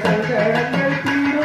சங்கடங்கள் தீரும்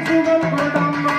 சுகம் கொடம்மா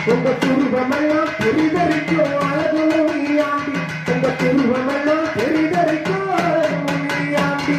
உங்க துருவமெல்லாம் பெரிதரிக்கும் அழகு மொழியாண்டி உங்க துருவமெல்லாம் பெரிதரிக்கும் அழகு மொழியாண்டி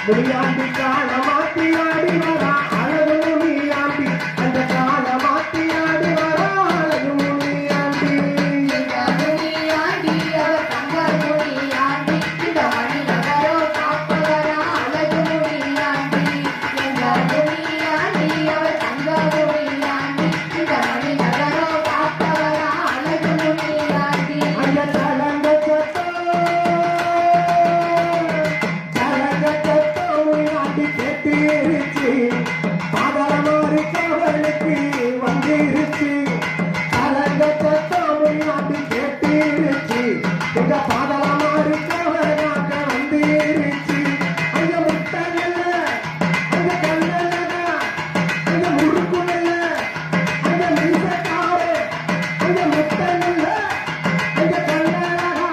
முனியாண்டி கால மாத்தி ஆடி வரா அழகு முனியாண்டி அந்த கால மாத்தி ஆடி வரா அழகு முனியாண்டி அவர் தங்க முனியாண்டி இந்த மணி நகரோ காப்பவரா அழகு முனியாண்டி எங்க முனியாண்டி அவர் தங்க முனியாண்டி இந்த மணி நகரோ காப்பவரா அழகு முனியாண்டி அந்த தலங்க கேட்டிருச்சு பாதாள மாறி காவலுக்கு வந்திருச்சு தலங்க சத்தம் நாட்டு கேட்டிருச்சு எங்க பாதாள மாறி காவலாக வந்திருச்சு அங்க முட்டல்ல அங்க கல்லல்ல அங்க முறுக்குல்ல அங்க மீசக்காரு அங்க முட்டல்ல அங்க கல்லழகா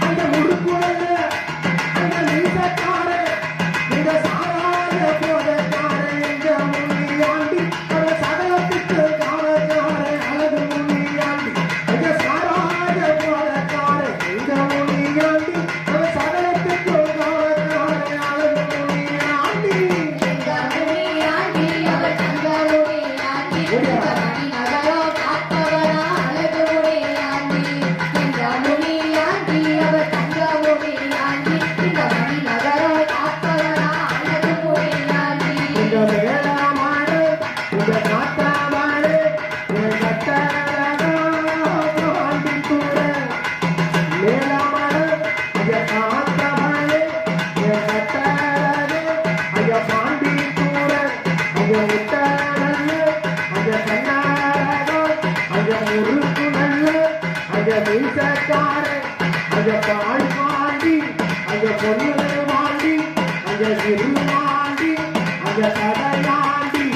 அங்க முறுக்குல்ல அங்க மீசக்காரு இந்த சாராய போதக்கார எங்க முனியாண்டி அந்த சகலத்துக்கு காவல்கார அழகு முனியாண்டி எங்க சாராய போதக்கார எங்க முனியாண்டி அந்த சகலத்துக்கு காவல்கார அழகு முனியாண்டி எங்க முனியாண்டி அவர் தங்க முனியாண்டி இந்த மணி நகரோ காப்பவரா அழகு முனியாண்டி எங்க முனியாண்டி அவர் தங்க முனியாண்டி இந்த மணி நகரோ காப்பவரா அழகு முனியாண்டி உங்க மேலமாடு உங்க நாட்டாமாடு என் கட்டழகாண்டி கூட மேலமாடு ஐயா காத்தமாடு என் கட்டழகு ஐயா பாண்டி கூட ஐயா முட்டநல்லு ஐயா கண்ணழகு ஐயா முறுக்கு நல்லு ஐயா மீசக்காரு ஐயா பால் பாண்டி ஐயா பொண்ணு மாண்டி ஐயா சிறு மாண்டி ஐயா கடையாண்டி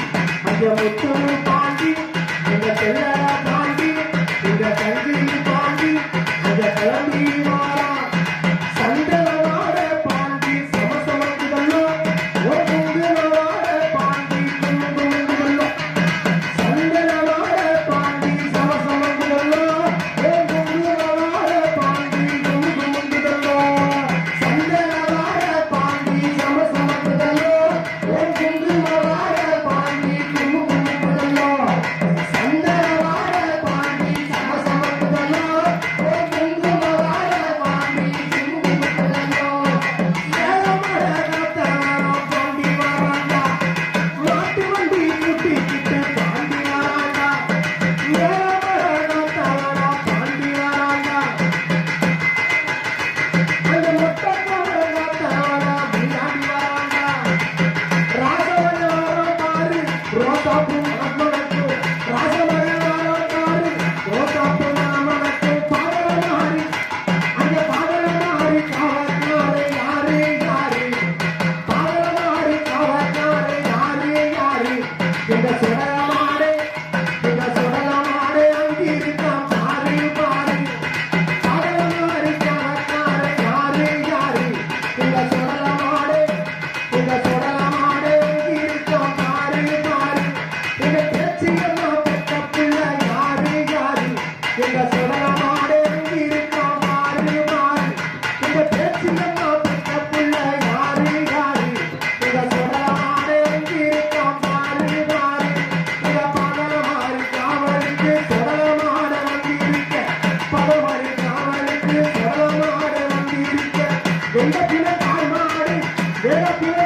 ஐயா முத்து பாண்டி எங்க செல்ல பாண்டி எங்க தங்கி பாண்டி ஐயா கிளம்பி வாரா சண்டலவாட பாண்டி சமசமக்குதல்லோ ஒரு குங்குலவாட பாண்டி குங்குங்குதல்லோ சண்டலவாட பாண்டி சமசமக்குதல்லோ ஒரு குங்குலவாட பாண்டி குங்குங்குதல்லோ சண்டலவாட பாண்டி சமசமக்குதல்லோ ஒரு குங்குலவாட பாண்டி குங்குங்குதல்லோ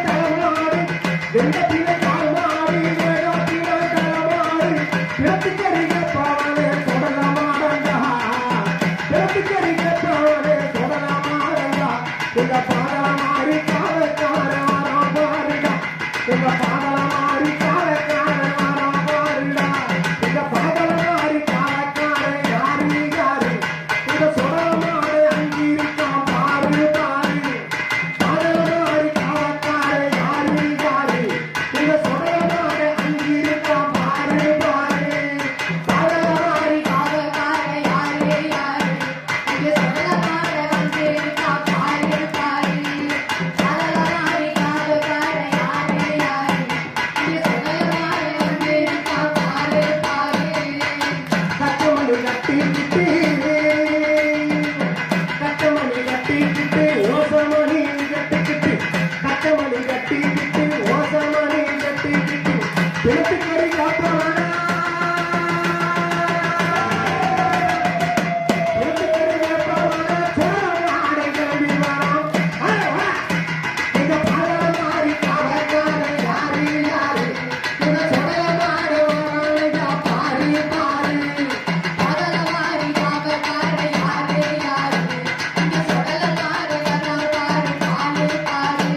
தலைமாடு வெள்ளத்திலே கால்மாடு வேகத்திலே தலைமாடு பிறப்புக்கறிக பாவனே தொடரமாடா பிறப்புக்கறிக பாவனே தொடரமாடா இந்த பாதமாரி காலக்கார வரம் பாருடா இந்த பாதமாரி காலக்கார வரம் பாருடா இந்த பாதமாரி காலக்கார யாரு யாரு இந்த சொரமாடு அங்கிருக்கான் பாரு பாரு பாதமாரி காலக்கார யாரு யாரு இந்த சொரமாடு அங்கிருக்கான் பாரு பாரு பாதமாரி காவக்கார யாரே யாரு இங்கே சொல்லமாட வந்திருக்கா பாரு பாரு பாதமாரி காவக்கார யாரே யாரு இங்கே சொல்லமாட வந்திருக்கா பாரு பாரு கட்டமணி கட்டிக்கிட்டு கட்டமணி கட்டிக்கிட்டு ஓசமணி கட்டிக்கிட்டு கட்டமணி கட்டிக்கிட்டு ஓசமணி கட்டிக்கிட்டு பிறப்புக்கறி காப்பானா பிறப்புக்கறி காப்பானா சோழநாடை கிளம்பி வரோம் இந்த பாதமாரி காவக்கார யாரு யாரு இந்த சொடலமாடு வாழுதா பாரு பாரு பாதமாரி காவக்கார யாரே யாரு இங்கே சொல்லமாட வர்றா பாரு பாரு பாரு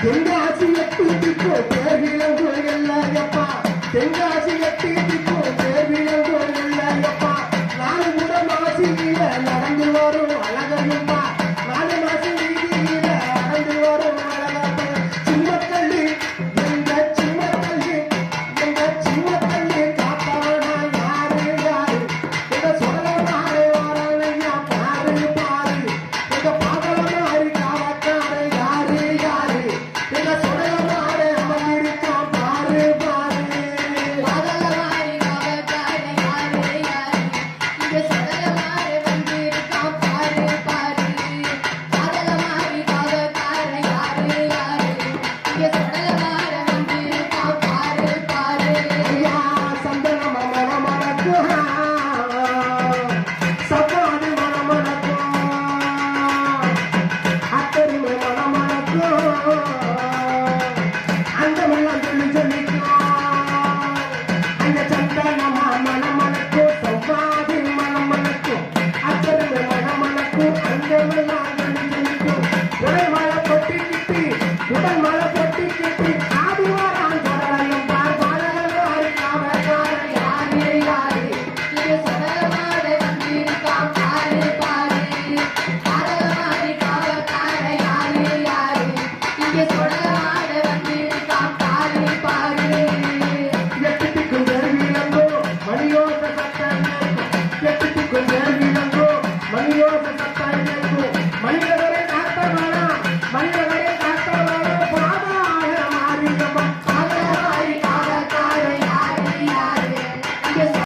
தென்காசி எட்டு திக்கு தேர்விலங்கு எல்லையப்பா தென்காசி எட்டு திக்கு